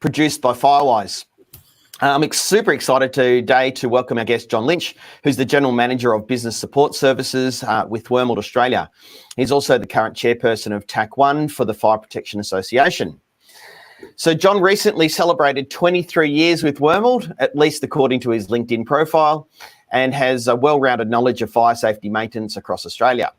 produced by Firewize. I'm super excited today to welcome our guest, John Lynch, who's the General Manager of Business Support Services with Wormald Australia. He's also the current Chairperson of TAC1 for the Fire Protection Association. So John recently celebrated 23 years with Wormald, at least according to his LinkedIn profile, and has a well-rounded knowledge of fire safety maintenance across Australia.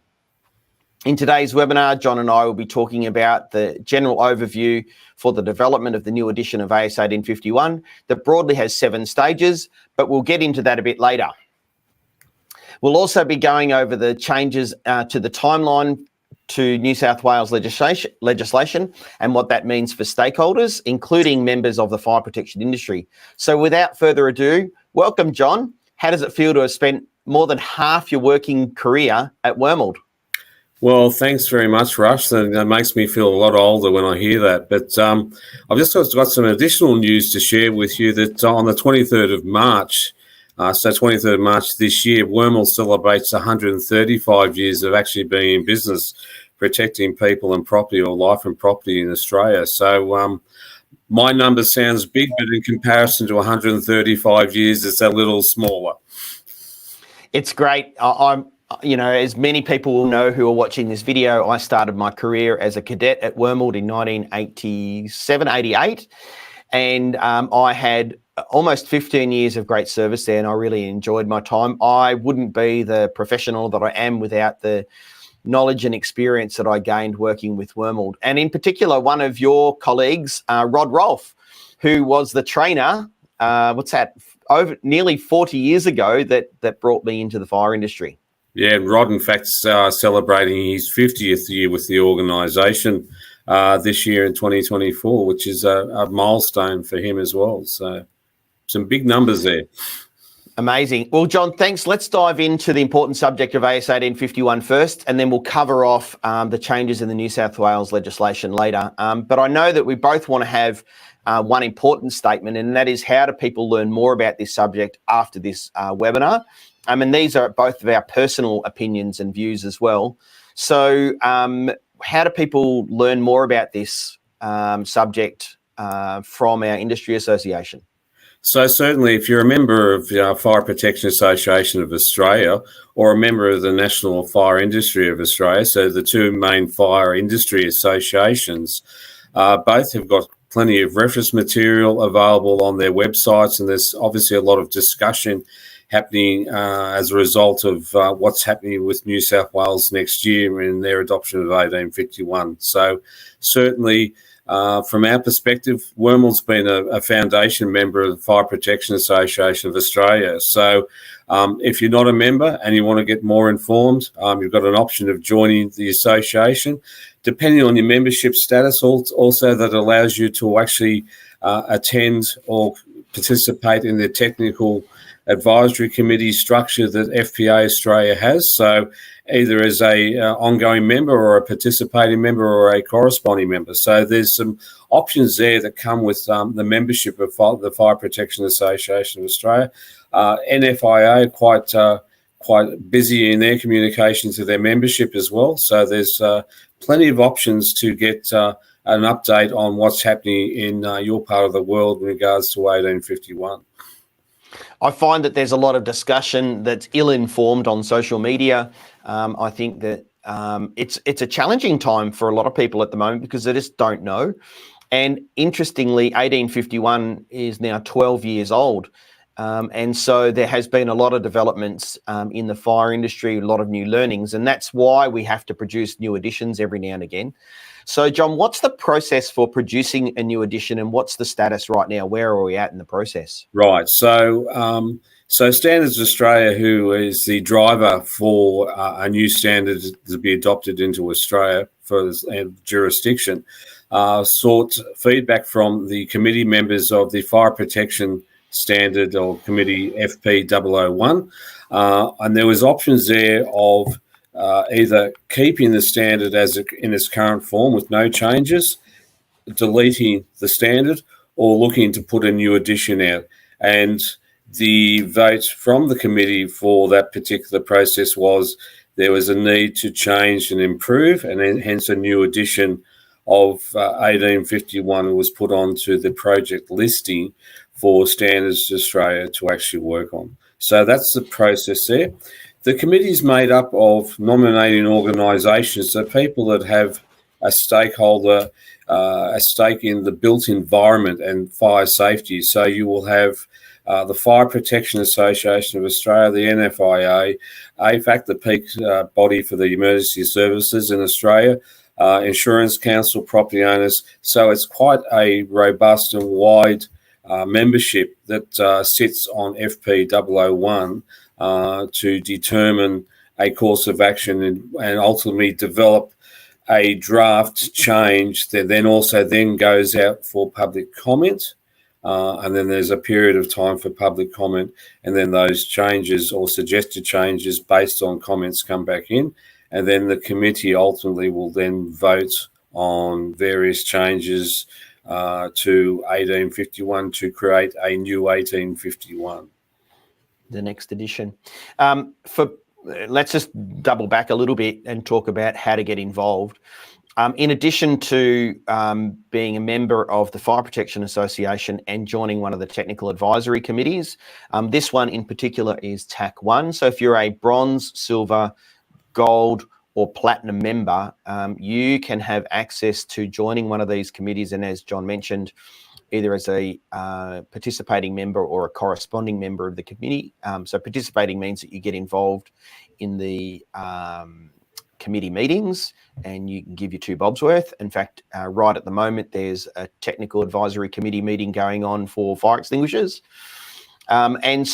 In today's webinar, John and I will be talking about the general overview for the development of the new edition of AS1851 that broadly has 7 stages, but we'll get into that a bit later. We'll also be going over the changes to the timeline to New South Wales legislation and what that means for stakeholders, including members of the fire protection industry. So without further ado, welcome, John. How does it feel to have spent more than half your working career at Wormald? Well, thanks very much, Russ. And that makes me feel a lot older when I hear that. But I've just got some additional news to share with you that on the 23rd of March, so 23rd of March this year, Wormald celebrates 135 years of actually being in business, protecting people and property, or life and property in Australia. So my number sounds big, but in comparison to 135 years, it's a little smaller. It's great. As many people will know who are watching this video, I started my career as a cadet at Wormald in 1987, 88. And I had almost 15 years of great service there, and I really enjoyed my time. I wouldn't be the professional that I am without the knowledge and experience that I gained working with Wormald. And in particular, one of your colleagues, Rod Rolfe, who was the trainer, over nearly 40 years ago that brought me into the fire industry. Yeah, Rod, in fact, celebrating his 50th year with the organisation this year in 2024, which is a milestone for him as well. So some big numbers there. Amazing. Well, John, thanks. Let's dive into the important subject of AS1851 first, and then we'll cover off the changes in the New South Wales legislation later. But I know that we both want to have one important statement, and that is, how do people learn more about this subject after this webinar? And these are both of our personal opinions and views as well. So how do people learn more about this subject from our industry association? So certainly, if you're a member of the Fire Protection Association of Australia or a member of the National Fire Industry of Australia, so the two main fire industry associations, both have got plenty of reference material available on their websites, and there's obviously a lot of discussion happening as a result of what's happening with New South Wales next year in their adoption of 1851. So certainly, from our perspective, Wormald's been a foundation member of the Fire Protection Association of Australia. So if you're not a member and you want to get more informed, you've got an option of joining the association. Depending on your membership status, also that allows you to actually attend or participate in the technical advisory committee structure that FPA Australia has. So either as a ongoing member or a participating member or a corresponding member. So there's some options there that come with the membership of the Fire Protection Association of Australia. NFIA quite busy in their communication to their membership as well. So there's plenty of options to get an update on what's happening in your part of the world in regards to 1851. I find that there's a lot of discussion that's ill-informed on social media. I think that it's a challenging time for a lot of people at the moment because they just don't know. And interestingly, 1851 is now 12 years old. And so there has been a lot of developments in the fire industry, a lot of new learnings, and that's why we have to produce new editions every now and again. So, John, what's the process for producing a new edition, and what's the status right now? Where are we at in the process? Right. So Standards Australia, who is the driver for a new standard to be adopted into Australia for jurisdiction, sought feedback from the committee members of the Fire Protection Standard or Committee FP001, and there was options there of either keeping the standard in its current form with no changes, deleting the standard, or looking to put a new edition out. And the vote from the committee for that particular process was there was a need to change and improve, and hence a new edition of 1851 was put onto the project listing for Standards Australia to actually work on. So that's the process there. The committee is made up of nominating organisations, so people that have a stakeholder, a stake in the built environment and fire safety. So you will have the Fire Protection Association of Australia, the NFIA, AFAC, the peak body for the emergency services in Australia, Insurance Council, property owners. So it's quite a robust and wide membership that sits on FP001 to determine a course of action and ultimately develop a draft change that then goes out for public comment. And then there's a period of time for public comment, and then those changes or suggested changes based on comments come back in, and then the committee ultimately will then vote on various changes to 1851 to create a new 1851. The next edition. Let's just double back a little bit and talk about how to get involved. In addition to being a member of the Fire Protection Association and joining one of the technical advisory committees, this one in particular is TAC 1. So if you're a bronze, silver, gold or platinum member, you can have access to joining one of these committees, and as John mentioned, either as a participating member or a corresponding member of the committee. So participating means that you get involved in the committee meetings and you can give your 2 bobs worth. In fact, right at the moment, there's a technical advisory committee meeting going on for fire extinguishers. If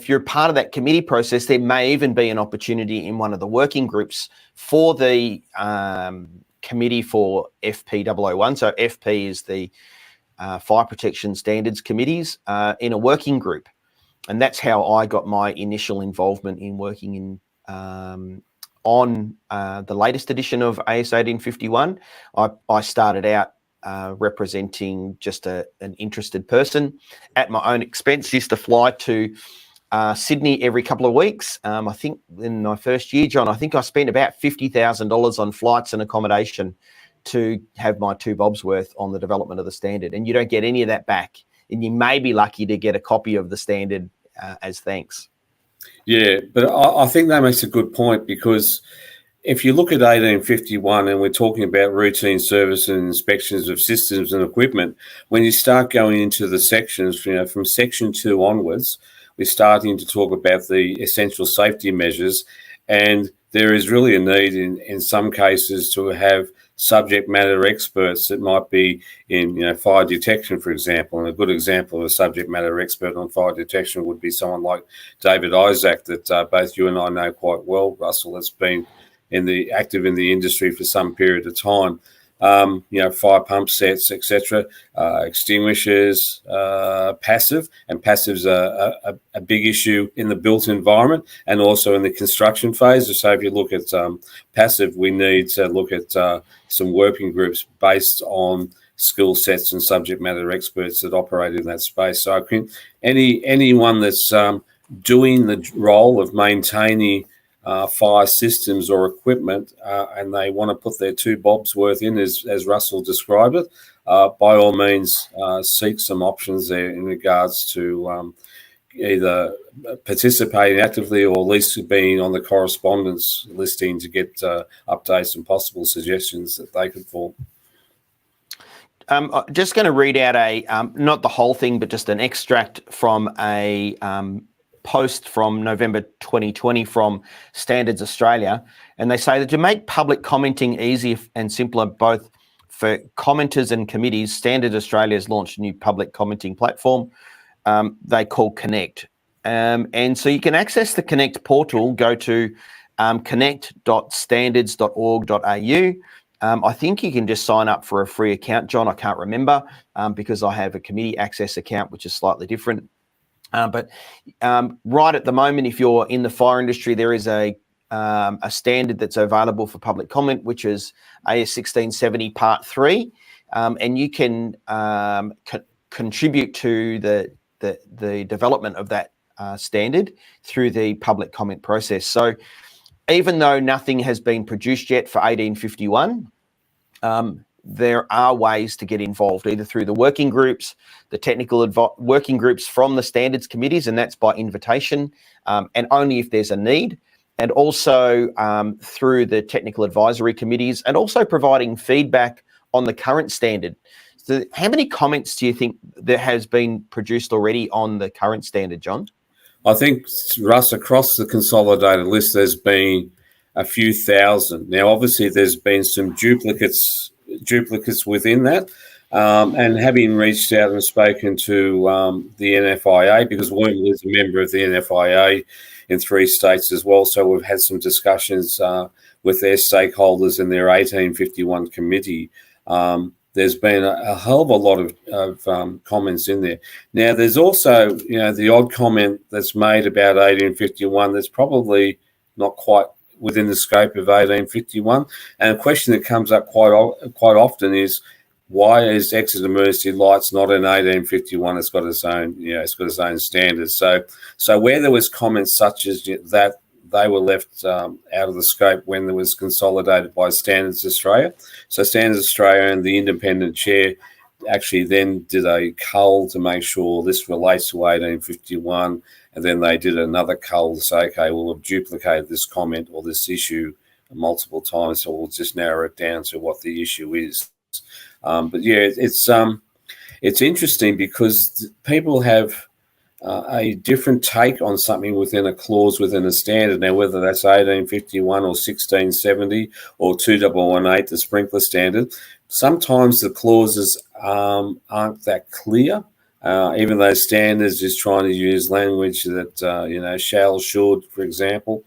you're part of that committee process, there may even be an opportunity in one of the working groups for the committee for FP001. So FP is the Fire Protection Standards Committees in a working group. And that's how I got my initial involvement in working in on the latest edition of AS1851. I started out representing just an interested person at my own expense. Used to fly to Sydney every couple of weeks. I think in my first year, John, I think I spent about $50,000 on flights and accommodation to have my 2 bobs worth on the development of the standard. And you don't get any of that back. And you may be lucky to get a copy of the standard as thanks. Yeah, but I think that makes a good point, because if you look at 1851 and we're talking about routine service and inspections of systems and equipment, when you start going into the sections, from section 2 onwards, we're starting to talk about the essential safety measures, and there is really a need in some cases to have subject matter experts that might be in fire detection, for example. And a good example of a subject matter expert on fire detection would be someone like David Isaac, that both you and I know quite well, Russell. That's been active in the industry for some period of time. Fire pump sets, etc., extinguishers, passive, and passive's a big issue in the built environment and also in the construction phase. So if you look at passive, we need to look at some working groups based on skill sets and subject matter experts that operate in that space. So I think anyone that's doing the role of maintaining fire systems or equipment, and they want to put their 2 bobs worth in, as Russell described it, by all means seek some options there in regards to either participating actively or at least being on the correspondence listing to get updates and possible suggestions that they could form. I'm just going to read out not the whole thing, but just an extract from a post from November 2020 from Standards Australia, and they say that to make public commenting easier and simpler both for commenters and committees, Standards Australia has launched a new public commenting platform they call Connect. And so you can access the Connect portal, go to connect.standards.org.au. I think you can just sign up for a free account, John. I can't remember because I have a committee access account, which is slightly different. But right at the moment, if you're in the fire industry, there is a standard that's available for public comment, which is AS1670 Part 3, and you can contribute to the development of that standard through the public comment process. So even though nothing has been produced yet for 1851, there are ways to get involved, either through the working groups, the technical working groups from the standards committees, and that's by invitation, and only if there's a need, and also through the technical advisory committees, and also providing feedback on the current standard. So how many comments do you think there has been produced already on the current standard, John? I think, Russ, across the consolidated list, there's been a few thousand. Now, obviously, there's been some duplicates within that. And having reached out and spoken to the NFIA, because Wormald is a member of the NFIA in 3 states as well, so we've had some discussions with their stakeholders in their 1851 committee. There's been a hell of a lot of comments in there. Now, there's also, the odd comment that's made about 1851 that's probably not quite within the scope of 1851. And a question that comes up quite often is, why is exit emergency lights not in 1851? It's got its own, it's got its own standards. So where there was comments such as that, they were left out of the scope when it was consolidated by Standards Australia. So Standards Australia and the independent chair actually then did a cull to make sure this relates to 1851, and then they did another cull to say, okay, we'll have duplicated this comment or this issue multiple times, so we'll just narrow it down to what the issue is. But yeah, it's interesting because people have a different take on something within a clause within a standard. Now, whether that's 1851 or 1670 or 2118, the sprinkler standard, sometimes the clauses aren't that clear. Even though standards is trying to use language that, shall, should, for example.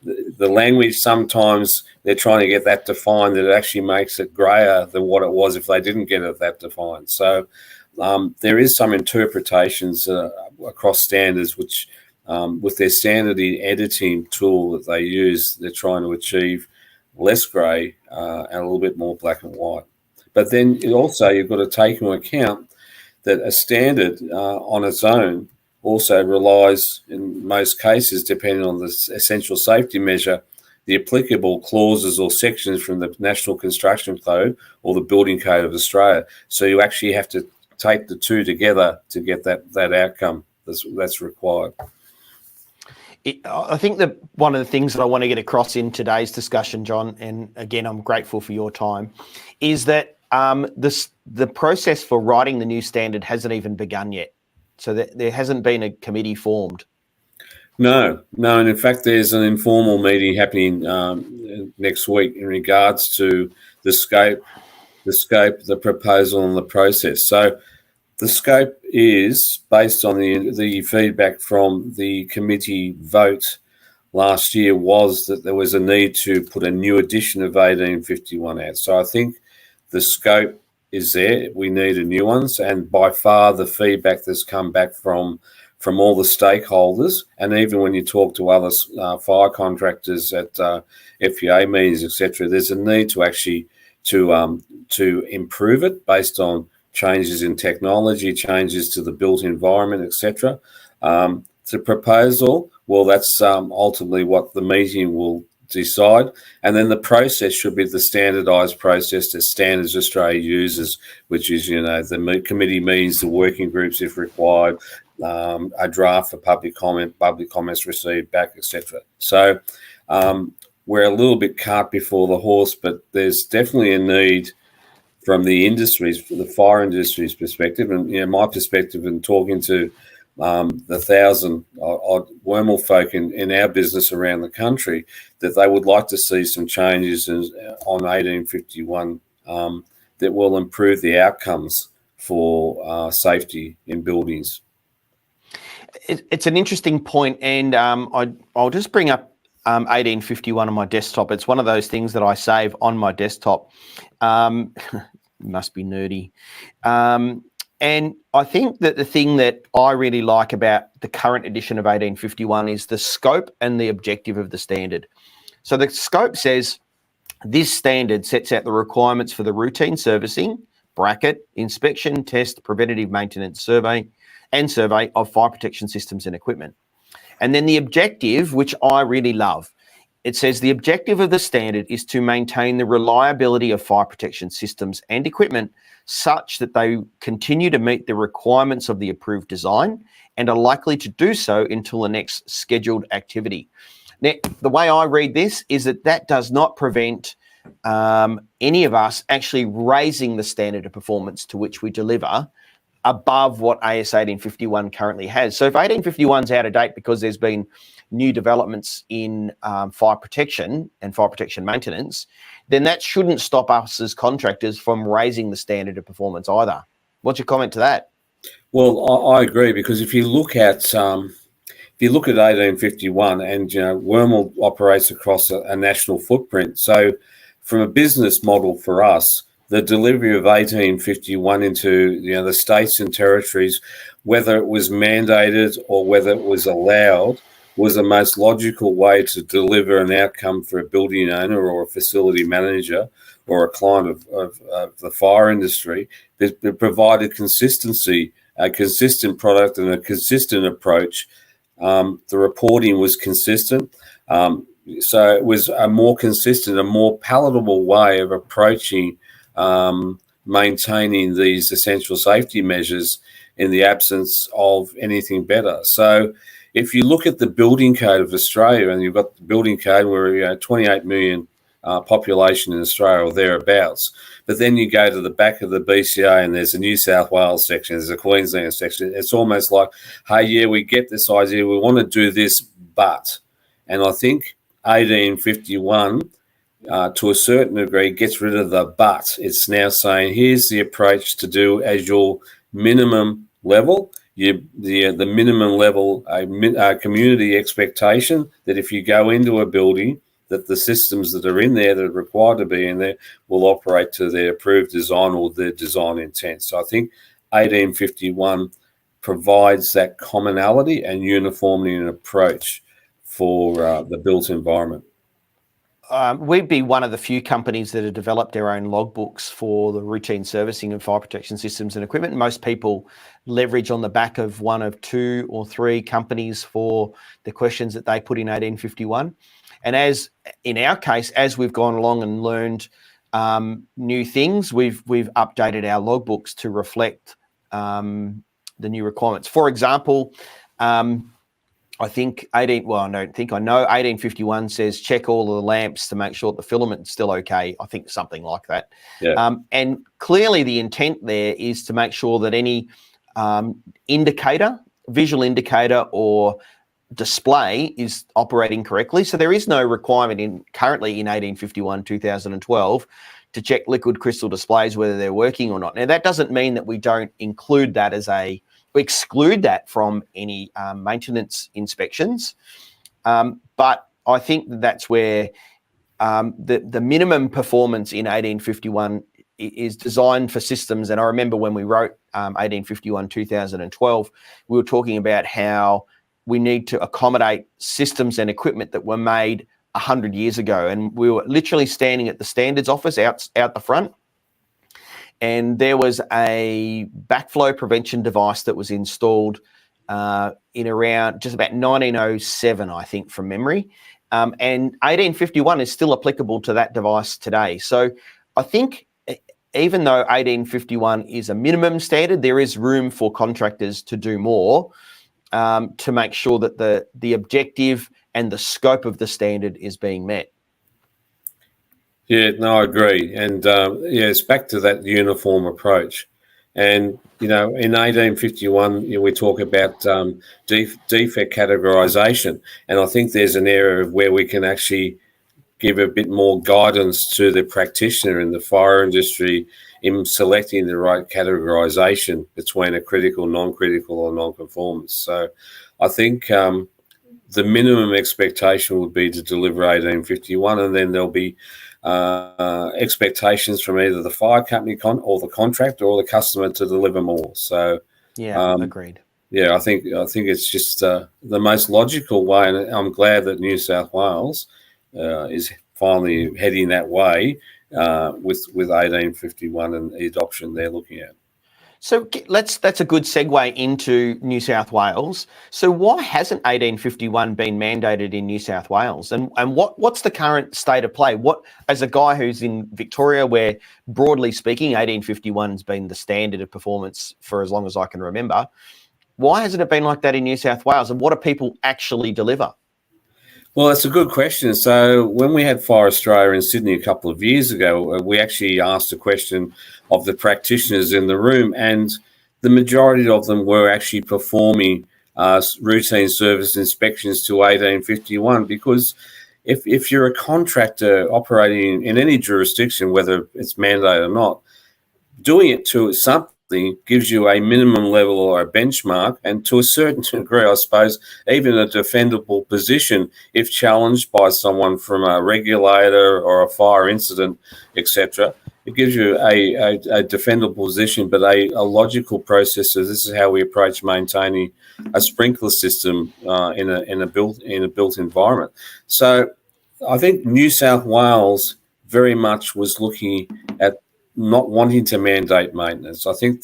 The language, sometimes they're trying to get that defined that it actually makes it greyer than what it was if they didn't get it that defined. So there is some interpretations across standards which, with their standard editing tool that they use, they're trying to achieve less grey and a little bit more black and white. But then also you've got to take into account that a standard on its own also relies, in most cases, depending on the essential safety measure, the applicable clauses or sections from the National Construction Code or the Building Code of Australia. So you actually have to take the two together to get that outcome that's required. I think that one of the things that I want to get across in today's discussion, John, and again, I'm grateful for your time, is that the process for writing the new standard hasn't even begun yet. So there hasn't been a committee formed. No, and in fact, there's an informal meeting happening next week in regards to the scope, the proposal, and the process. So the scope is based on the feedback from the committee vote last year was that there was a need to put a new edition of 1851 out. So I think the scope is there. We need a new one, and by far the feedback that's come back from all the stakeholders, and even when you talk to other fire contractors at FPA meetings, etc., there's a need to actually to improve it based on changes in technology, changes to the built environment, etc. The proposal, well, that's ultimately what the meeting will decide, and then the process should be the standardised process that Standards Australia uses, which is the committee meetings, the working groups if required, a draft for public comments received back, etc. So we're a little bit cart before the horse, but there's definitely a need from the industries, the fire industry's perspective, and my perspective in talking to the 1,000-odd Wormald folk in our business around the country, that they would like to see some changes on 1851 that will improve the outcomes for safety in buildings. It's an interesting point, and I'll just bring up 1851 on my desktop. It's one of those things that I save on my desktop. Must be nerdy. And I think that the thing that I really like about the current edition of 1851 is the scope and the objective of the standard. So the scope says this standard sets out the requirements for the routine servicing, inspection, test, preventative maintenance survey of fire protection systems and equipment. And then the objective, which I really love, It says the objective of the standard is to maintain the reliability of fire protection systems and equipment such that they continue to meet the requirements of the approved design and are likely to do so until the next scheduled activity. Now, the way I read this is that does not prevent any of us actually raising the standard of performance to which we deliver above what AS1851 currently has. So if 1851 is out of date because there's been new developments in fire protection and fire protection maintenance, then that shouldn't stop us as contractors from raising the standard of performance either. What's your comment to that? Well, I agree, because if you look at 1851, and Wormald operates across a national footprint, so from a business model for us, the delivery of 1851 into the states and territories, whether it was mandated or whether it was allowed, was the most logical way to deliver an outcome for a building owner or a facility manager or a client of the fire industry. It provided consistency, a consistent product and a consistent approach. The reporting was consistent. So it was a more consistent, a more palatable way of approaching maintaining these essential safety measures in the absence of anything better. So if you look at the building code of Australia, and you've got the building code, we're 28 million population in Australia or thereabouts, but then you go to the back of the BCA and there's a New South Wales section, there's a Queensland section. It's almost like, hey, yeah, we get this idea, we want to do this, but. And I think 1851, to a certain degree, gets rid of the but. It's now saying, here's the approach to do as your minimum level, the minimum level, a community expectation that if you go into a building, that the systems that are in there that are required to be in there will operate to their approved design or their design intent. So I think 1851 provides that commonality and uniformity in approach for the built environment. We'd be one of the few companies that have developed their own logbooks for the routine servicing of fire protection systems and equipment. Most people leverage on the back of one of two or three companies for the questions that they put in 1851. And as in our case, as we've gone along and learned new things, we've updated our logbooks to reflect the new requirements. For example, I think I know 1851 says check all of the lamps to make sure the filament's still okay. I think something like that. Yeah. And clearly the intent there is to make sure that any indicator, visual indicator or display is operating correctly. So there is no requirement currently in 1851, 2012 to check liquid crystal displays whether they're working or not. Now that doesn't mean that we don't include that exclude that from any maintenance inspections. But I think that's where the minimum performance in 1851 is designed for systems. And I remember when we wrote 1851, 2012, we were talking about how we need to accommodate systems and equipment that were made 100 years ago. And we were literally standing at the standards office out the front. And there was a backflow prevention device that was installed in around just about 1907, I think, from memory. And 1851 is still applicable to that device today. So I think even though 1851 is a minimum standard, there is room for contractors to do more to make sure that the objective and the scope of the standard is being met. Yeah, no, I agree. And it's back to that uniform approach. And, in 1851, we talk about defect categorisation. And I think there's an area of where we can actually give a bit more guidance to the practitioner in the fire industry in selecting the right categorisation between a critical, non-critical or non-conformance. So I think the minimum expectation would be to deliver 1851, and then there'll be expectations from either the fire company or the contractor or the customer to deliver more. So agreed. Yeah, I think it's just the most logical way, and I'm glad that New South Wales is finally heading that way with 1851 and the adoption they're looking at. So that's a good segue into New South Wales. So why hasn't 1851 been mandated in New South Wales? And what's the current state of play? What, as a guy who's in Victoria, where broadly speaking, 1851 has been the standard of performance for as long as I can remember, why hasn't it been like that in New South Wales? And what do people actually deliver? Well, that's a good question. So when we had Fire Australia in Sydney a couple of years ago, we actually asked a question of the practitioners in the room, and the majority of them were actually performing routine service inspections to 1851, because if you're a contractor operating in any jurisdiction, whether it's mandated or not, doing it to something gives you a minimum level or a benchmark, and to a certain degree, I suppose, even a defendable position if challenged by someone from a regulator or a fire incident, etc. It gives you a defendable position, but a logical process. So this is how we approach maintaining a sprinkler system in a built environment. So I think New South Wales very much was looking at not wanting to mandate maintenance. I think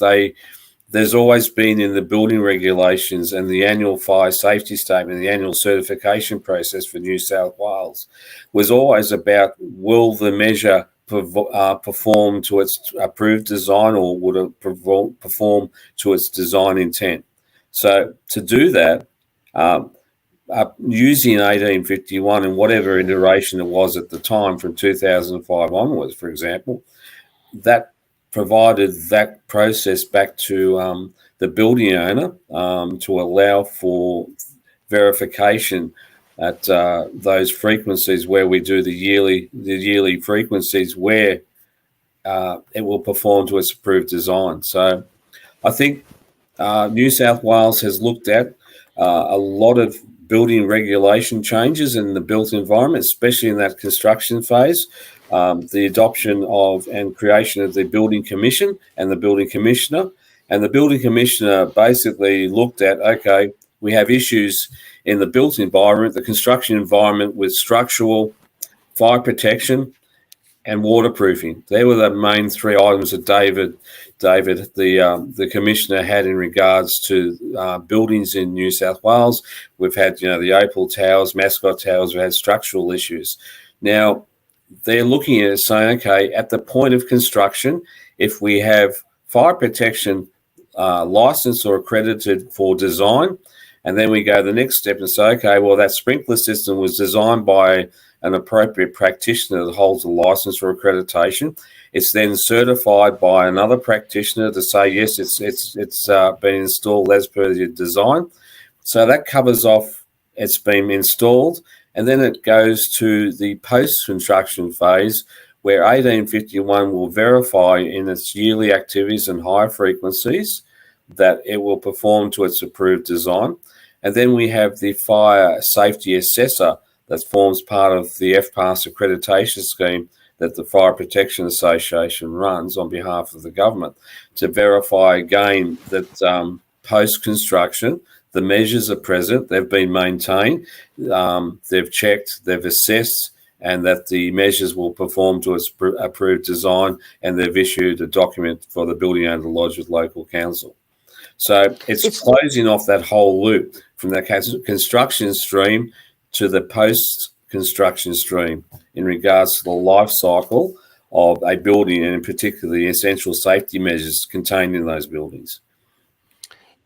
there's always been in the building regulations and the annual fire safety statement, the annual certification process for New South Wales was always about, will the measure perform to its approved design, or would it perform to its design intent? So to do that, using 1851 and whatever iteration it was at the time from 2005 onwards, for example, that provided that process back to the building owner to allow for verification at those frequencies where we do the yearly frequencies where it will perform to its approved design. So I think New South Wales has looked at a lot of building regulation changes in the built environment, especially in that construction phase. The adoption of and creation of the Building Commission and the Building Commissioner. And the Building Commissioner basically looked at, okay, we have issues in the built environment, the construction environment, with structural, fire protection and waterproofing. They were the main three items that David, the Commissioner, had in regards to buildings in New South Wales. We've had, the Opal Towers, Mascot Towers, we've had structural issues. Now, they're looking at it saying, okay, at the point of construction, if we have fire protection licensed or accredited for design, and then we go the next step and say, okay, well, that sprinkler system was designed by an appropriate practitioner that holds a license or accreditation. It's then certified by another practitioner to say, yes, it's been installed as per your design. So that covers off it's been installed. And then it goes to the post-construction phase, where 1851 will verify in its yearly activities and high frequencies that it will perform to its approved design. And then we have the fire safety assessor that forms part of the FPA accreditation scheme that the Fire Protection Association runs on behalf of the government to verify again that post-construction, the measures are present, they've been maintained, they've checked, they've assessed, and that the measures will perform to its approved design, and they've issued a document for the building owner to lodge with local council. So it's closing off that whole loop from the construction stream to the post-construction stream in regards to the life cycle of a building, and in particular the essential safety measures contained in those buildings.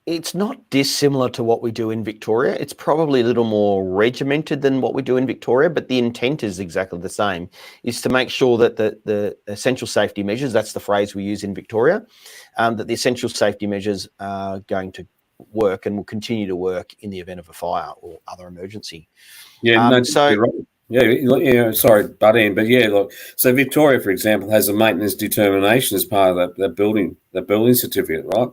It's not dissimilar to what we do in Victoria. It's probably a little more regimented than what we do in Victoria, but the intent is exactly the same, is to make sure that the essential safety measures, that's the phrase we use in Victoria, that the essential safety measures are going to work and will continue to work in the event of a fire or other emergency. Yeah, no, so you're right. Yeah, sorry, butt in, but yeah, look. So Victoria, for example, has a maintenance determination as part of that building certificate, right?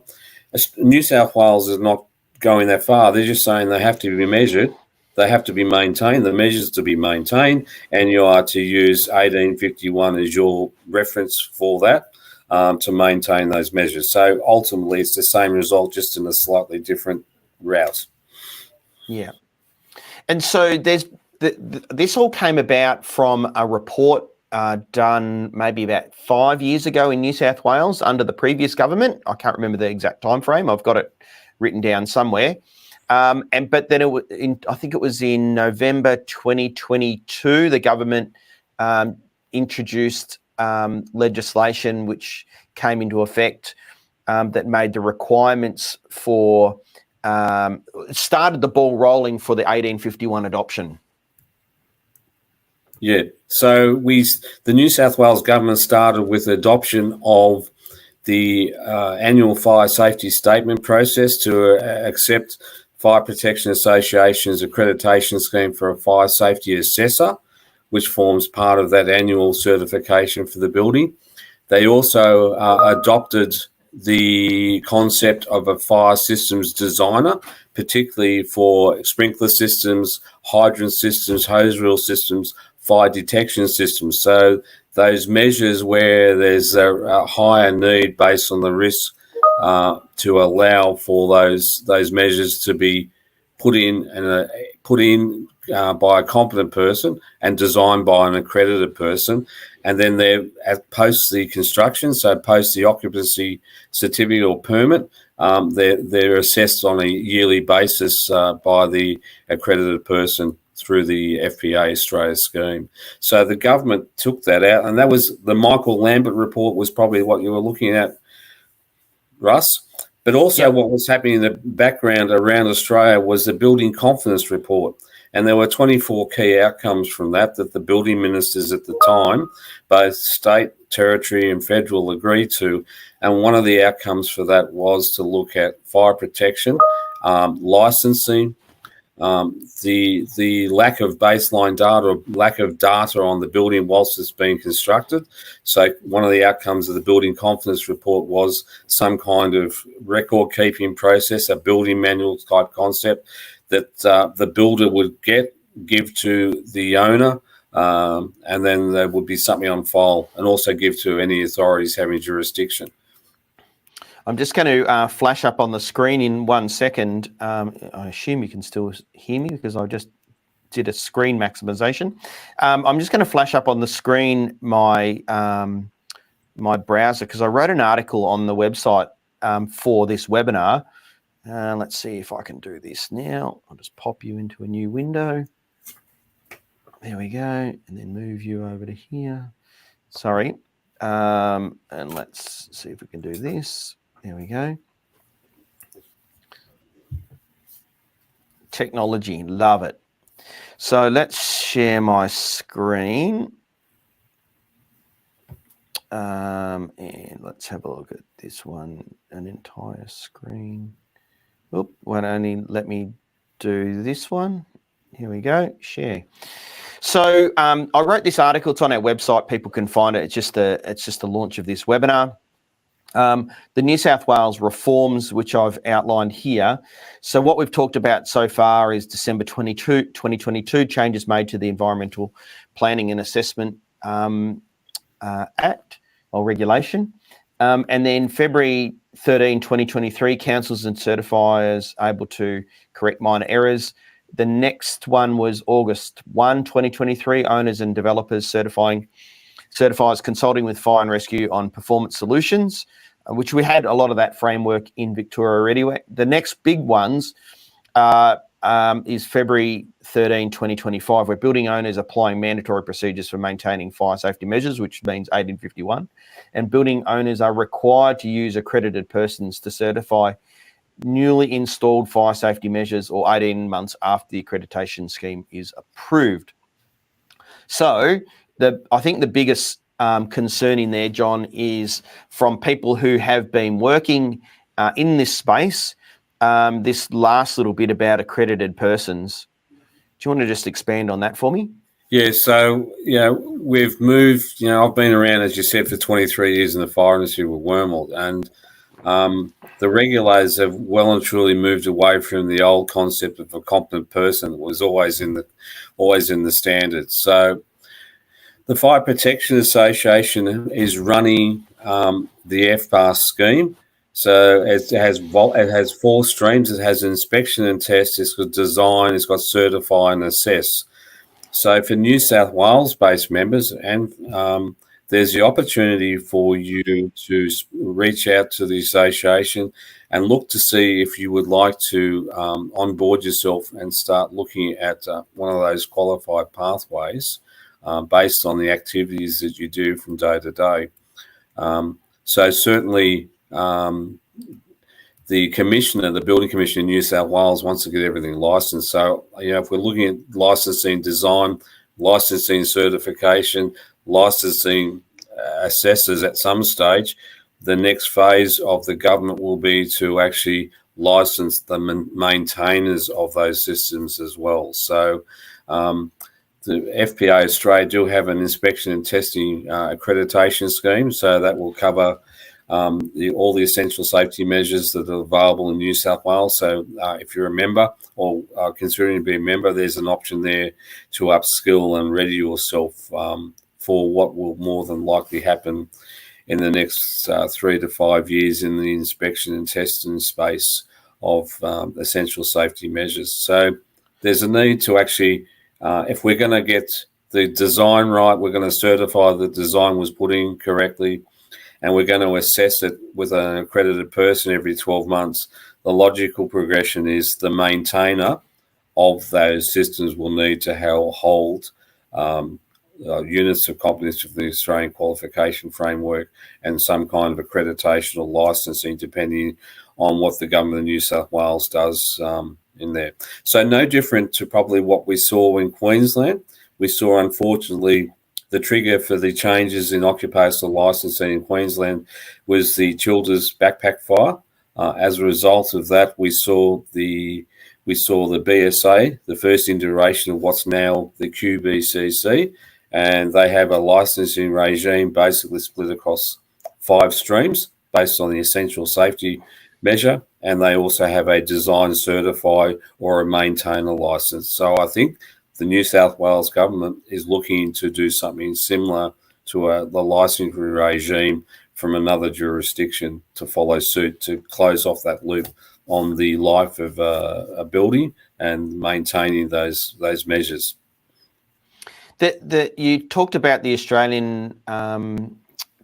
New South Wales is not going that far. They're just saying they have to be measured, they have to be maintained, the measures to be maintained, and you are to use 1851 as your reference for that to maintain those measures. So ultimately, it's the same result, just in a slightly different route. Yeah. And so there's this all came about from a report done maybe about 5 years ago in New South Wales under the previous government. I can't remember the exact time frame. I've got it written down somewhere. But then I think it was in November 2022, the government introduced legislation which came into effect that made the requirements for started the ball rolling for the 1851 adoption. Yeah, so the New South Wales government started with adoption of the annual fire safety statement process to accept Fire Protection Association's accreditation scheme for a fire safety assessor, which forms part of that annual certification for the building. They also adopted the concept of a fire systems designer, particularly for sprinkler systems, hydrant systems, hose reel systems, fire detection systems. So those measures where there's a higher need based on the risk to allow for those measures to be put in by a competent person and designed by an accredited person, and then they're post the construction, so post the occupancy certificate or permit, they're assessed on a yearly basis by the accredited person through the FPA Australia scheme. So the government took that out, and that was the Michael Lambert report was probably what you were looking at, Russ. But also what was happening in the background around Australia was the Building Confidence Report. And there were 24 key outcomes from that the building ministers at the time, both state, territory and federal, agreed to. And one of the outcomes for that was to look at fire protection, licensing, the lack of baseline data or lack of data on the building whilst it's being constructed. So one of the outcomes of the Building Confidence Report was some kind of record-keeping process, a building manual type concept that the builder would give to the owner, and then there would be something on file, and also give to any authorities having jurisdiction. I'm just going to flash up on the screen in 1 second. I assume you can still hear me because I just did a screen maximization. I'm just going to flash up on the screen my my browser because I wrote an article on the website for this webinar. Let's see if I can do this now. I'll just pop you into a new window. There we go. And then move you over to here. Sorry. And let's see if we can do this. There we go. Technology, love it. So let's share my screen. And let's have a look at this one, an entire screen. Oop, won't only let me do this one. Here we go, share. So I wrote this article. It's on our website. People can find it. It's just the launch of this webinar. The New South Wales reforms, which I've outlined here. So what we've talked about so far is December 2022, changes made to the Environmental Planning and Assessment Act or regulation. And then February 13, 2023, councils and certifiers able to correct minor errors. The next one was August 1, 2023, owners and developers certifiers consulting with fire and rescue on performance solutions, which we had a lot of that framework in Victoria already. The next big ones is February 13, 2025, where building owners applying mandatory procedures for maintaining fire safety measures, which means 1851, and building owners are required to use accredited persons to certify newly installed fire safety measures or 18 months after the accreditation scheme is approved. So I think the biggest concern in there, John, is from people who have been working in this space, this last little bit about accredited persons. Do you want to just expand on that for me? Yeah, so, we've moved, I've been around, as you said, for 23 years in the fire industry with Wormald, and the regulators have well and truly moved away from the old concept of a competent person that was always in the standards. So the Fire Protection Association is running the FPA scheme. So it has 4 streams. It has inspection and test. It's got design. It's got certify and assess. So for New South Wales-based members, and there's the opportunity for you to reach out to the association and look to see if you would like to onboard yourself and start looking at one of those qualified pathways based on the activities that you do from day to day. So certainly the commissioner, the building commissioner in New South Wales, wants to get everything licensed. So, if we're looking at licensing design, licensing certification, licensing assessors at some stage, the next phase of the government will be to actually license the maintainers of those systems as well. So the FPA Australia do have an inspection and testing accreditation scheme, so that will cover all the essential safety measures that are available in New South Wales. So if you're a member or considering to be a member, there's an option there to upskill and ready yourself for what will more than likely happen in the next 3 to 5 years in the inspection and testing space of essential safety measures. So there's a need to actually, if we're going to get the design right, we're going to certify the design was put in correctly, and we're going to assess it with an accredited person every 12 months, the logical progression is the maintainer of those systems will need to hold units of competence of the Australian qualification framework and some kind of accreditation or licensing, depending on what the government of New South Wales does in there. So no different to probably what we saw in Queensland. We saw, unfortunately, the trigger for the changes in occupational licensing in Queensland was the Childers backpack fire. As a result of that, we saw the BSA, the first iteration of what's now the QBCC, and they have a licensing regime basically split across 5 streams based on the essential safety measure, and they also have a design certify or a maintainer license. So I think the New South Wales government is looking to do something similar to the licensing regime from another jurisdiction to follow suit to close off that loop on the life of a building and maintaining those measures. You talked about the Australian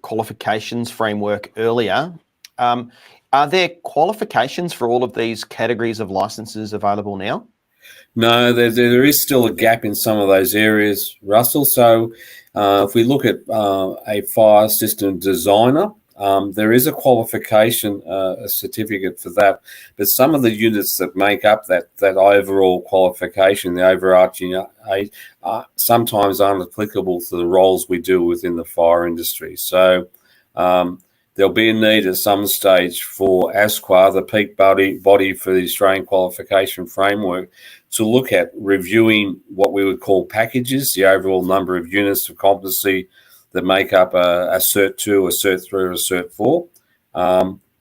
qualifications framework earlier. Are there qualifications for all of these categories of licenses available now? No, there is still a gap in some of those areas, Russell. So if we look at a fire system designer, there is a qualification, a certificate for that. But some of the units that make up that overall qualification, the overarching aid, sometimes aren't applicable to the roles we do within the fire industry. So there'll be a need at some stage for ASQA, the peak body for the Australian Qualification Framework, to look at reviewing what we would call packages, the overall number of units of competency that make up a Cert 2, a Cert 3, or a Cert 4.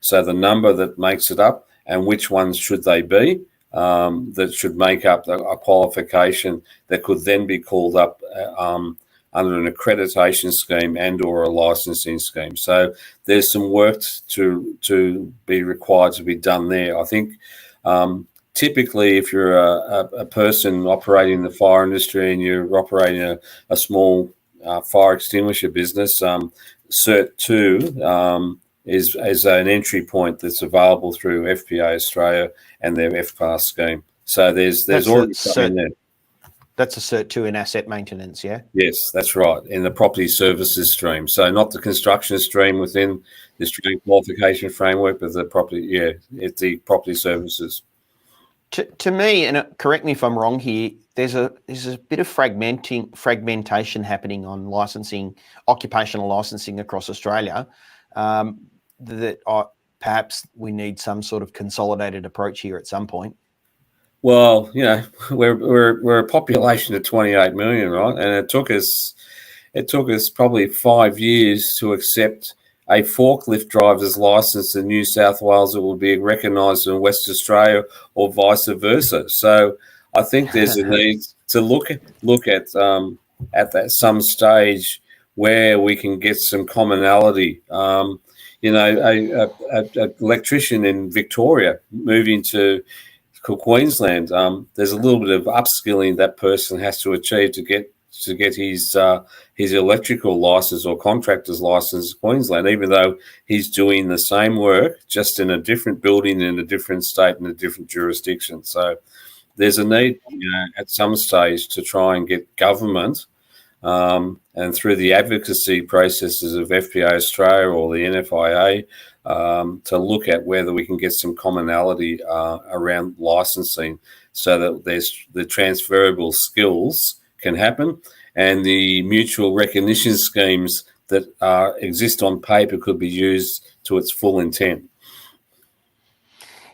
So the number that makes it up and which ones should they be that should make up a qualification that could then be called up under an accreditation scheme and or a licensing scheme. So there's some work to be required to be done there. I think typically if you're a person operating in the fire industry and you're operating a small fire extinguisher business, Cert 2 is an entry point that's available through FPA Australia and their FPAS scheme. So there's already something there. That's a Cert 2 in asset maintenance, yeah? Yes, that's right, in the property services stream. So not the construction stream within the Australian Qualification Framework, but the property, it's the property services. To me, and correct me if I'm wrong here, there's a bit of fragmentation happening on licensing, occupational licensing across Australia, that perhaps we need some sort of consolidated approach here at some point. Well, we're a population of 28 million, right? And it took us probably 5 years to accept a forklift driver's license in New South Wales that will be recognised in West Australia or vice versa. So I think there's a need to look at that some stage where we can get some commonality. An electrician in Victoria moving to Queensland, there's a little bit of upskilling that person has to achieve to get his electrical license or contractor's license in Queensland, even though he's doing the same work, just in a different building, in a different state, in a different jurisdiction. So there's a need, at some stage to try and get government and through the advocacy processes of FPA Australia or the NFIA to look at whether we can get some commonality around licensing so that the transferable skills can happen, and the mutual recognition schemes that exist on paper could be used to its full intent.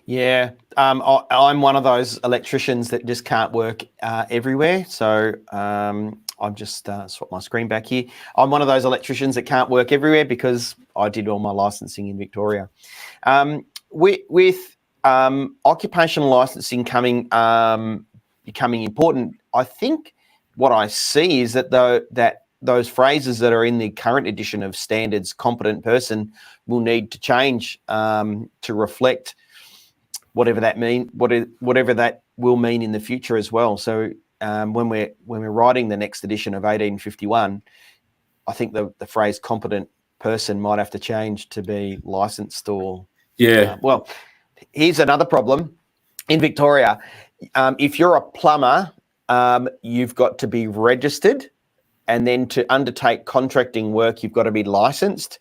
Yeah, I'm one of those electricians that just can't work everywhere. So I've just swapped my screen back here. I'm one of those electricians that can't work everywhere because I did all my licensing in Victoria. With occupational licensing becoming important, I think what I see is that those phrases that are in the current edition of Standards competent person will need to change to reflect whatever that will mean in the future as well. So when we're writing the next edition of 1851, I think the phrase competent person might have to change to be licensed or well, here's another problem in Victoria. If you're a plumber, you've got to be registered, and then to undertake contracting work, you've got to be licensed.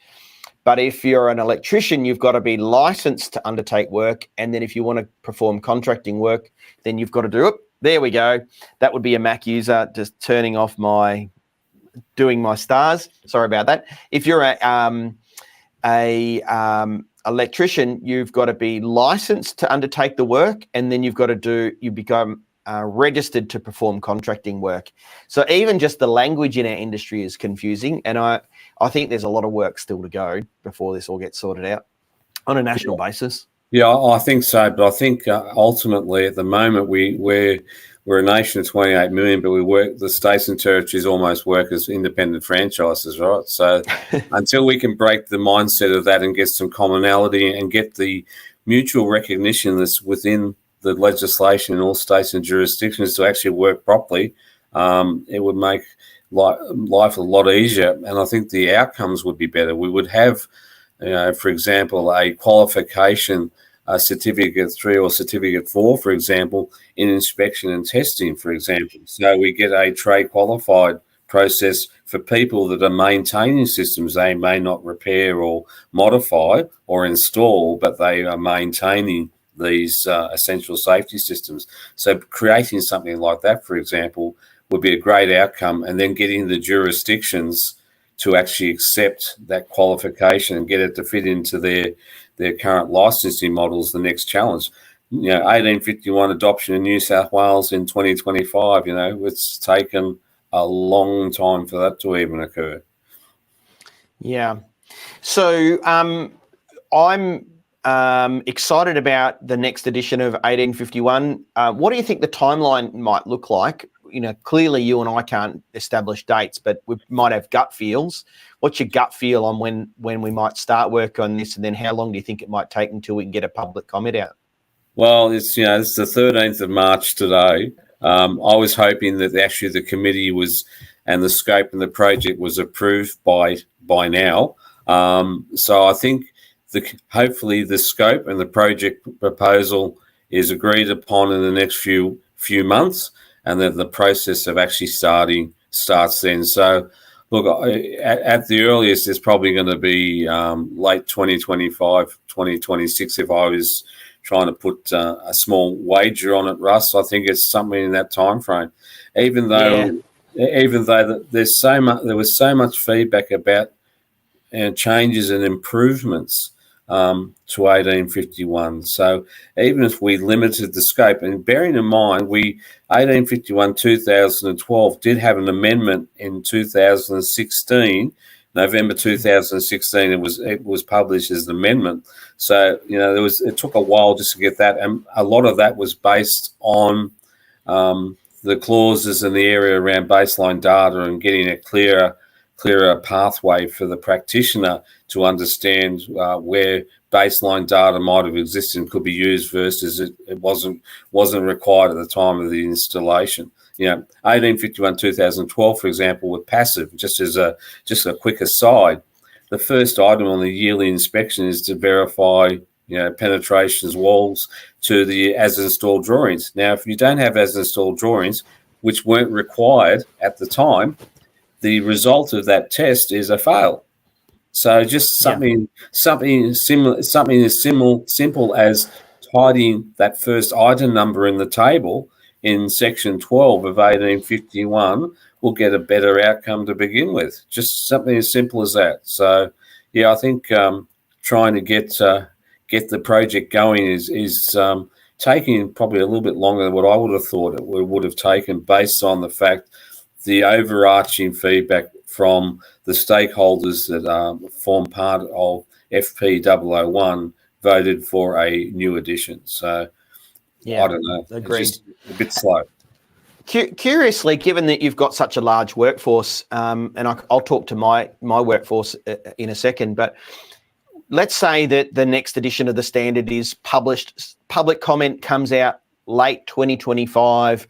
But if you're an electrician, you've got to be licensed to undertake work. And then if you want to perform contracting work, then you've got to do it. There we go. That would be a Mac user just turning off doing my stars. Sorry about that. If you're a electrician, you've got to be licensed to undertake the work, and then you become registered to perform contracting work. So even just the language in our industry is confusing, and I think there's a lot of work still to go before this all gets sorted out on a national basis. Yeah, I think so. But I think ultimately, at the moment, we're a nation of 28 million, but the states and territories almost work as independent franchises, right? So until we can break the mindset of that and get some commonality and get the mutual recognition that's within the legislation in all states and jurisdictions to actually work properly, it would make life a lot easier. And I think the outcomes would be better. We would have, for example, a qualification, certificate 3 or certificate 4, for example, in inspection and testing, for example. So we get a trade qualified process for people that are maintaining systems they may not repair or modify or install, but they are maintaining these essential safety systems. So creating something like that, for example, would be a great outcome, and then getting the jurisdictions to actually accept that qualification and get it to fit into their current licensing models, the next challenge. 1851 adoption in New South Wales in 2025, it's taken a long time for that to even occur. Yeah. So I'm excited about the next edition of 1851. What do you think the timeline might look like? Clearly you and I can't establish dates, but we might have gut feels. What's your gut feel on when we might start work on this, and then how long do you think it might take until we can get a public comment out? Well, it's the 13th of March today. I was hoping that actually the committee and the scope and the project was approved by now. So I think hopefully the scope and the project proposal is agreed upon in the next few months, and that the process of actually starts then. So look, at the earliest, it's probably going to be late 2025, 2026 if I was trying to put a small wager on it, Russ. I think it's something in that time frame. Even though there was so much feedback about changes and improvements to 1851. So even if we limited the scope, and bearing in mind 1851 2012 did have an amendment in 2016, November 2016, it was published as an amendment. So it took a while just to get that, and a lot of that was based on the clauses in the area around baseline data and getting a clearer pathway for the practitioner to understand where baseline data might have existed and could be used versus it wasn't required at the time of the installation. 1851 2012, for example, with passive. Just a quick aside, the first item on the yearly inspection is to verify penetrations, walls to the as installed drawings. Now, if you don't have as installed drawings, which weren't required at the time, the result of that test is a fail. So just something similar, something as simple as tidying that first item number in the table in section 12 of 1851 will get a better outcome to begin with. Just something as simple as that. So, I think trying to get the project going is taking probably a little bit longer than what I would have thought it would have taken, based on the fact the overarching feedback from the stakeholders that form part of FP001 voted for a new edition. So I don't know. Agreed. It's just a bit slow. Curiously, given that you've got such a large workforce, and I'll talk to my workforce in a second, but let's say that the next edition of the standard is published, public comment comes out late 2025,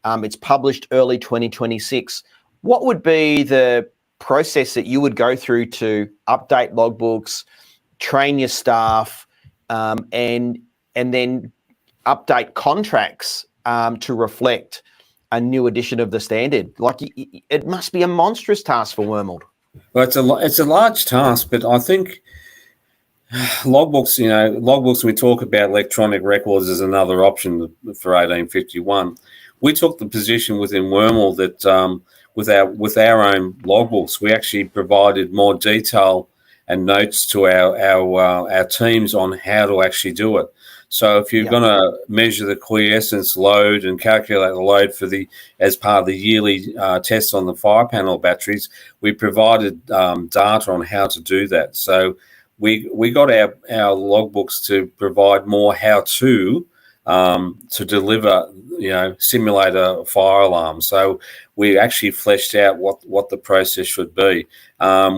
it's published early 2026. What would be the process that you would go through to update logbooks, train your staff, and then update contracts to reflect a new edition of the standard? Like, it must be a monstrous task for Wormald. Well, it's a large task, but I think logbooks, we talk about electronic records as another option for 1851. We took the position within Wormald that with our own logbooks, we actually provided more detail and notes to our teams on how to actually do it. So if you're going to measure the quiescence load and calculate the load as part of the yearly tests on the fire panel batteries, we provided data on how to do that. So we got our logbooks to provide more how-to deliver, simulate a fire alarm. So we actually fleshed out what the process should be.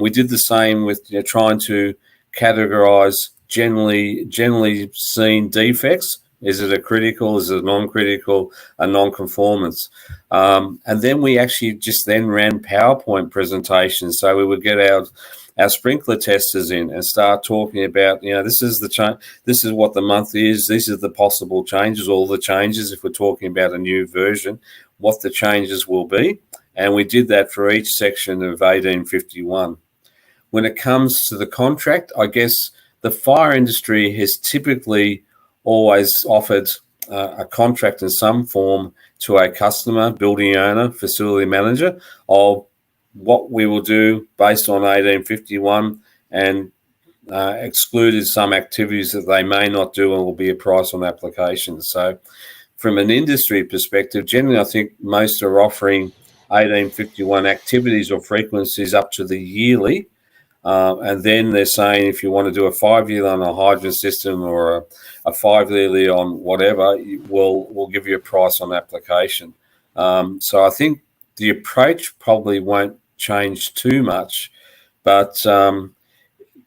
We did the same with trying to categorize generally seen defects. Is it a critical? Is it a non-critical? A non-conformance? And then we actually just then ran PowerPoint presentations. So we would get our sprinkler testers in and start talking about, this is the change. This is what the month is. These are the possible changes, all the changes. If we're talking about a new version, what the changes will be. And we did that for each section of 1851. When it comes to the contract, I guess the fire industry has typically always offered a contract in some form to a customer, building owner, facility manager, of what we will do based on 1851, and excluded some activities that they may not do and will be a price on application. So from an industry perspective, generally I think most are offering 1851 activities or frequencies up to the yearly. And then they're saying if you want to do a 5-yearly on a hydrant system or a 5-yearly on whatever, we'll give you a price on application. So I think the approach probably won't change too much, but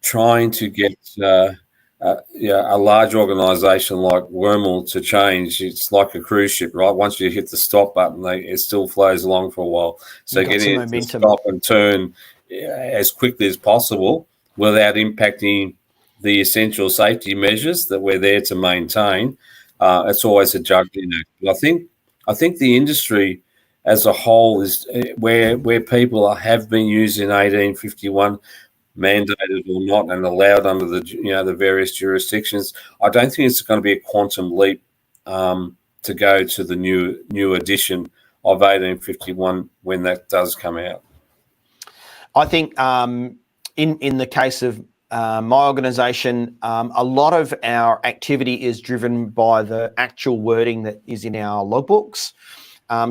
trying to get a large organisation like Wormald to change, it's like a cruise ship, right? Once you hit the stop button, it still flows along for a while. So getting it to stop and turn as quickly as possible without impacting the essential safety measures that we're there to maintain, it's always a juggling act. But I think the industry as a whole is where people have been using 1851, mandated or not, and allowed under the various jurisdictions. I don't think it's going to be a quantum leap to go to the new edition of 1851 when that does come out. I think in the case of my organisation, a lot of our activity is driven by the actual wording that is in our logbooks.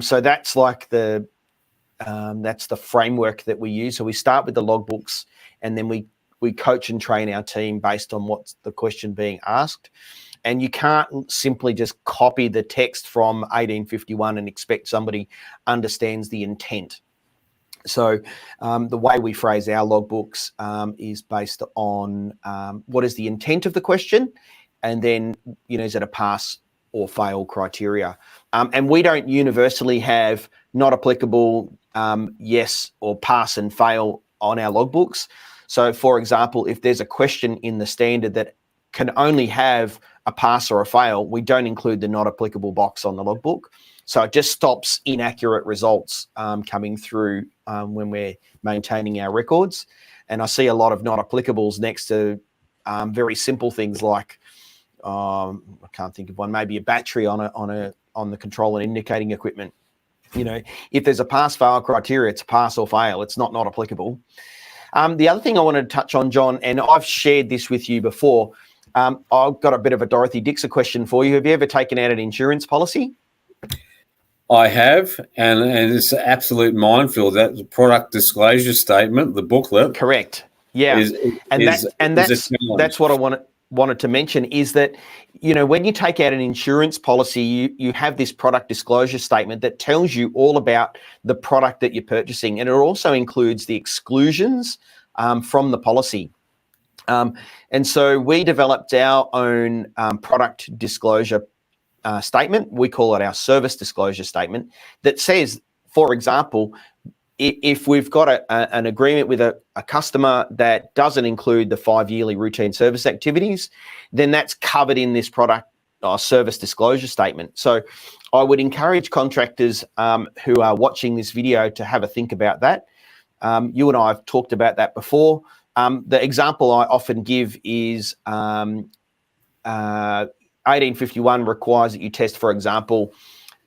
So that's like that's the framework that we use. So we start with the logbooks, and then we coach and train our team based on what's the question being asked. And you can't simply just copy the text from 1851 and expect somebody understands the intent. So the way we phrase our logbooks is based on what is the intent of the question, and then, is it a pass or fail criteria? And we don't universally have not applicable, yes, or pass and fail on our logbooks. So, for example, if there's a question in the standard that can only have a pass or a fail, we don't include the not applicable box on the logbook. So it just stops inaccurate results coming through when we're maintaining our records. And I see a lot of not applicables next to very simple things like, I can't think of one, maybe a battery on the control and indicating equipment. If there's a pass-fail criteria, it's a pass or fail. It's not applicable. The other thing I wanted to touch on, John, and I've shared this with you before, I've got a bit of a Dorothy Dixer question for you. Have you ever taken out an insurance policy? I have, and it's an absolute minefield. That the product disclosure statement, the booklet. Correct. Yeah, that's what I wanted to mention is that, when you take out an insurance policy, you have this product disclosure statement that tells you all about the product that you're purchasing, and it also includes the exclusions from the policy. And so we developed our own product disclosure statement. We call it our service disclosure statement that says, for example, if we've got an agreement with a customer that doesn't include the 5 yearly routine service activities, then that's covered in this product service disclosure statement. So I would encourage contractors who are watching this video to have a think about that. You and I have talked about that before. The example I often give is 1851 requires that you test, for example,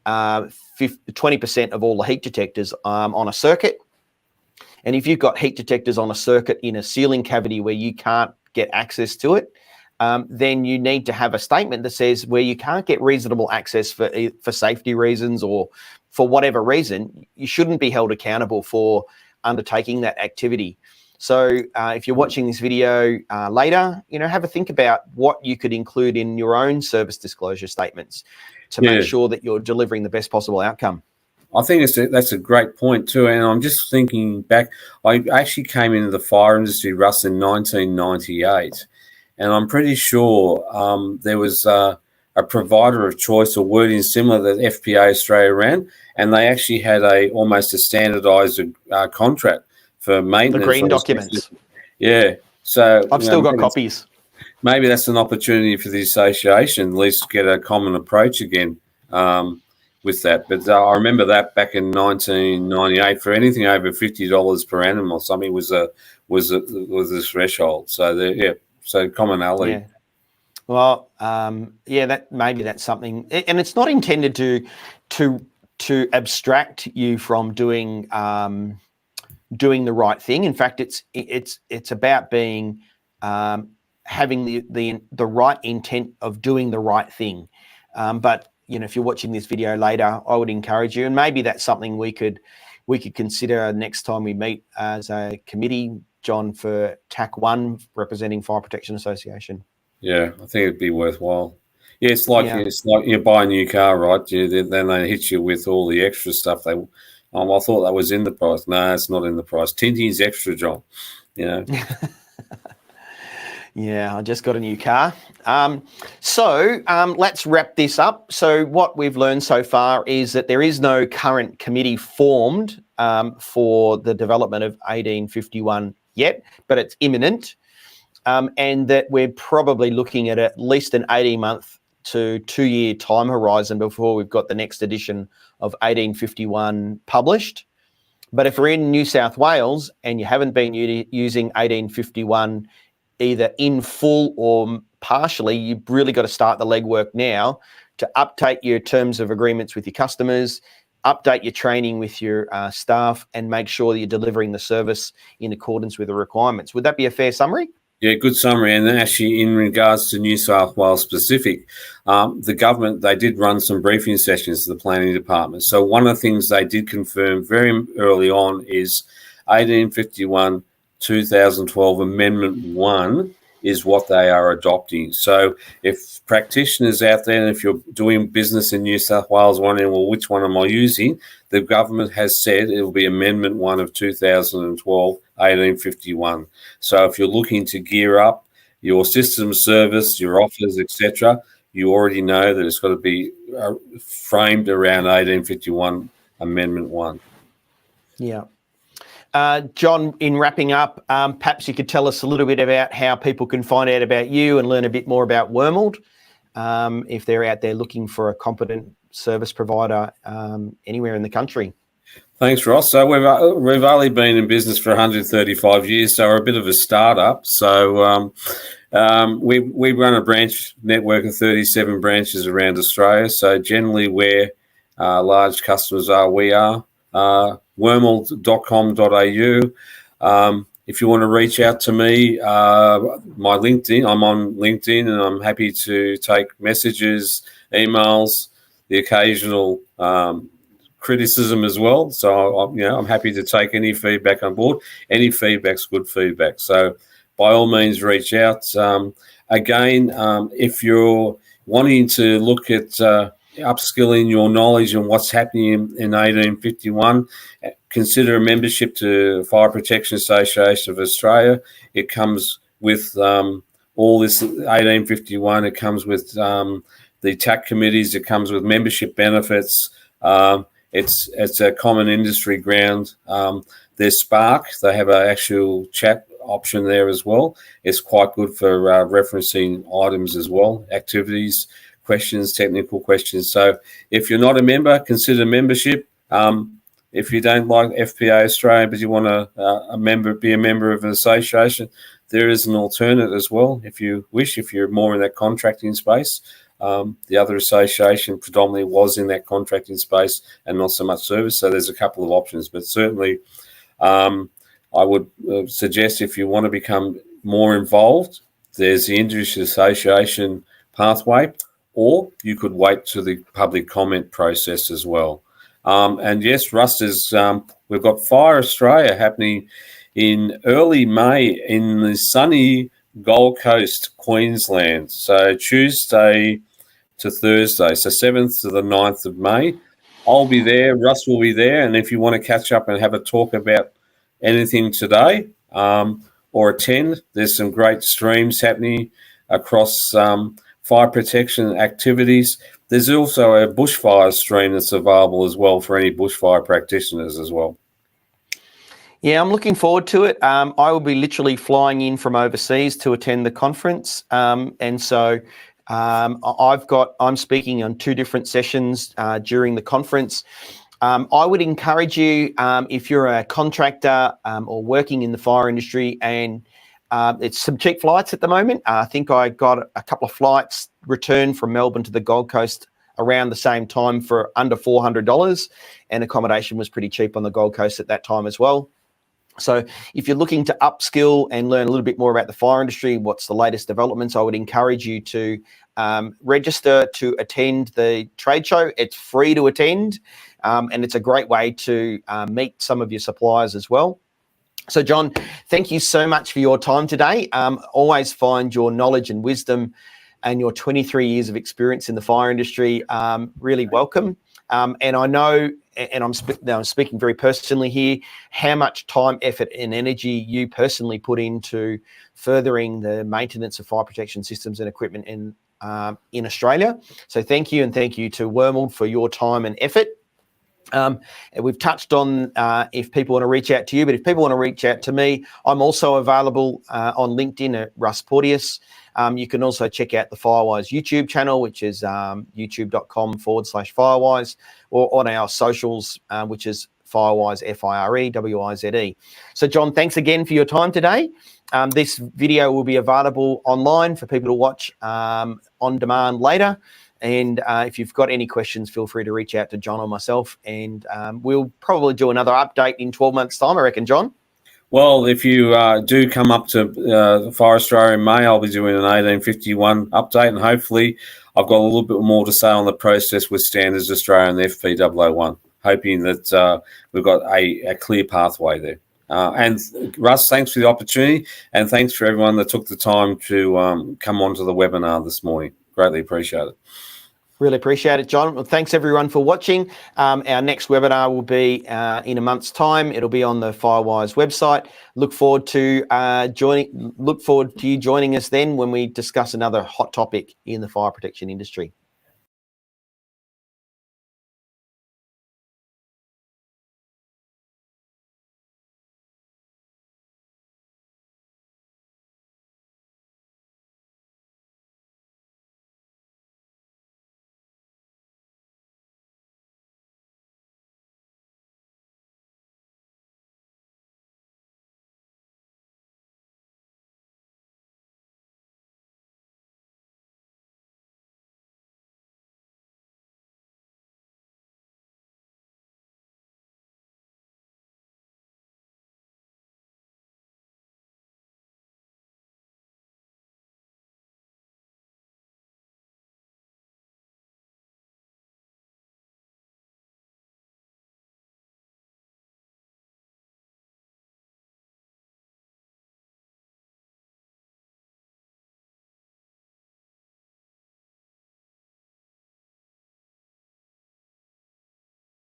20% of all the heat detectors on a circuit. And if you've got heat detectors on a circuit in a ceiling cavity where you can't get access to it, then you need to have a statement that says where you can't get reasonable access for safety reasons or for whatever reason, you shouldn't be held accountable for undertaking that activity. So if you're watching this video later, have a think about what you could include in your own service disclosure statements to make sure that you're delivering the best possible outcome. I think that's a great point too. And I'm just thinking back, I actually came into the fire industry, Russ, in 1998. And I'm pretty sure there was a provider of choice or wording similar that FPA Australia ran, and they actually had almost a standardised contract for maintenance. The green documents. Yeah. So I've still got copies. Maybe that's an opportunity for the association, at least get a common approach again with that. But I remember that back in 1998, for anything over $50 per annum or something was the threshold. So so commonality. Yeah. Well, that's something, and it's not intended to abstract you from doing the right thing. In fact, it's about being having the right intent of doing the right thing. But if you're watching this video later, I would encourage you, and maybe that's something we could consider next time we meet as a committee, John, for TAC 1 representing Fire Protection Association. Yeah, I think it'd be worthwhile. Yeah, it's like you buy a new car, right? Then they hit you with all the extra stuff. I thought that was in the price. No, it's not in the price. Tinting's extra, John. Yeah, I just got a new car. So let's wrap this up. So what we've learned so far is that there is no current committee formed for the development of 1851 yet, but it's imminent, and that we're probably looking at least an 18-month to 2-year time horizon before we've got the next edition of 1851 published. But if we're in New South Wales and you haven't been using 1851 either in full or partially, you've really got to start the legwork now to update your terms of agreements with your customers, update your training with your staff, and make sure that you're delivering the service in accordance with the requirements. Would that be a fair summary? Yeah, good summary. And then actually in regards to New South Wales specific, the government, they did run some briefing sessions to the planning department. So one of the things they did confirm very early on is 1851 2012 Amendment 1 is what they are adopting. So if practitioners out there, and if you're doing business in New South Wales, wondering, well, which one am I using? The government has said it will be Amendment 1 of 2012, 1851. So if you're looking to gear up your system service, your offers, etc., you already know that it's got to be framed around 1851 Amendment 1. Yeah. John, in wrapping up, perhaps you could tell us a little bit about how people can find out about you and learn a bit more about Wormald, if they're out there looking for a competent service provider anywhere in the country. Thanks, Ross. So we've only been in business for 135 years, so we're a bit of a startup. So we run a branch network of 37 branches around Australia. So generally where large customers are, we are. Wormald.com.au. If you want to reach out to me, my LinkedIn, I'm on LinkedIn, and I'm happy to take messages, emails, the occasional criticism as well. So I'm happy to take any feedback on board. Any feedback's good feedback. So by all means, reach out. Again, if you're wanting to look at upskilling your knowledge on what's happening in 1851, consider a membership to Fire Protection Association of Australia. It comes with all this 1851. It comes with the TAC committees. It comes with membership benefits. It's a common industry ground. There's Spark. They have an actual chat option there as well. It's quite good for referencing items as well, activities, questions, technical questions. So if you're not a member, consider membership. If you don't like FPA Australia, but you want to be a member of an association, there is an alternate as well, if you wish, if you're more in that contracting space. The other association predominantly was in that contracting space and not so much service. So there's a couple of options, but certainly I would suggest if you want to become more involved, there's the industry association pathway, or you could wait to the public comment process as well. And yes, Russ, we've got Fire Australia happening in early May in the sunny Gold Coast, Queensland. So Tuesday to Thursday, so 7th to the 9th of May. I'll be there, Russ will be there, and if you want to catch up and have a talk about anything today or attend, there's some great streams happening across fire protection activities. There's also a bushfire stream that's available as well for any bushfire practitioners as well. Yeah, I'm looking forward to it. I will be literally flying in from overseas to attend the conference. And so I'm speaking on 2 different sessions during the conference. I would encourage you, if you're a contractor or working in the fire industry, and it's some cheap flights at the moment. I think I got a couple of flights returned from Melbourne to the Gold Coast around the same time for under $400, and accommodation was pretty cheap on the Gold Coast at that time as well. So if you're looking to upskill and learn a little bit more about the fire industry, what's the latest developments, I would encourage you to register to attend the trade show. It's free to attend, and it's a great way to meet some of your suppliers as well. So, John, thank you so much for your time today. Always find your knowledge and wisdom and your 23 years of experience in the fire industry really welcome. And I know, and I'm speaking very personally here, how much time, effort and energy you personally put into furthering the maintenance of fire protection systems and equipment in Australia. So thank you, and thank you to Wormald for your time and effort. And we've touched on if people want to reach out to you, but if people want to reach out to me, I'm also available on LinkedIn at Russ Porteous. You can also check out the Firewize YouTube channel, which is youtube.com/Firewize, or on our socials, which is Firewize, FIREWIZE. So, John, thanks again for your time today. This video will be available online for people to watch on demand later. And if you've got any questions, feel free to reach out to John or myself, and we'll probably do another update in 12 months' time, I reckon, John. Well, if you do come up to Fire Australia in May, I'll be doing an 1851 update, and hopefully I've got a little bit more to say on the process with Standards Australia and the FP001, hoping that we've got a clear pathway there. And Russ, thanks for the opportunity, and thanks for everyone that took the time to come onto the webinar this morning. Greatly appreciate it. Really appreciate it, John. Well, thanks everyone for watching. Our next webinar will be in a month's time. It'll be on the Firewize website. Look forward to you joining us then when we discuss another hot topic in the fire protection industry.